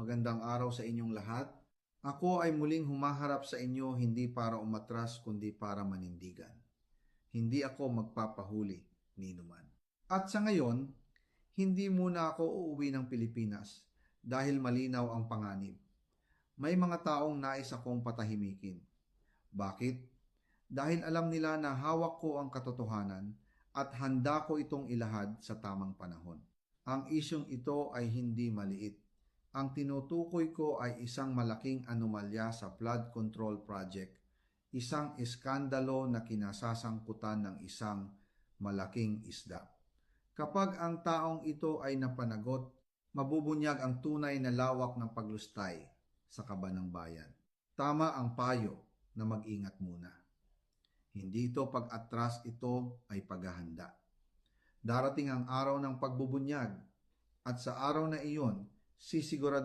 Magandang araw sa inyong lahat. Ako ay muling humaharap sa inyo hindi para umatras kundi para manindigan. Hindi ako magpapahuli ni numan. At sa ngayon, hindi muna ako uuwi ng Pilipinas dahil malinaw ang panganib. May mga taong nais akong patahimikin. Bakit? Dahil alam nila na hawak ko ang katotohanan at handa ko itong ilahad sa tamang panahon. Ang isyong ito ay hindi maliit. Ang tinutukoy ko ay isang malaking anomalya sa flood control project, isang iskandalo na kinasasangkutan ng isang malaking isda. Kapag ang taong ito ay napanagot, mabubunyag ang tunay na lawak ng paglustay sa kaban ng bayan. Tama ang payo na mag-ingat muna. Hindi ito pag-atras, ito ay paghahanda. Darating ang araw ng pagbubunyag at sa araw na iyon, sisigurado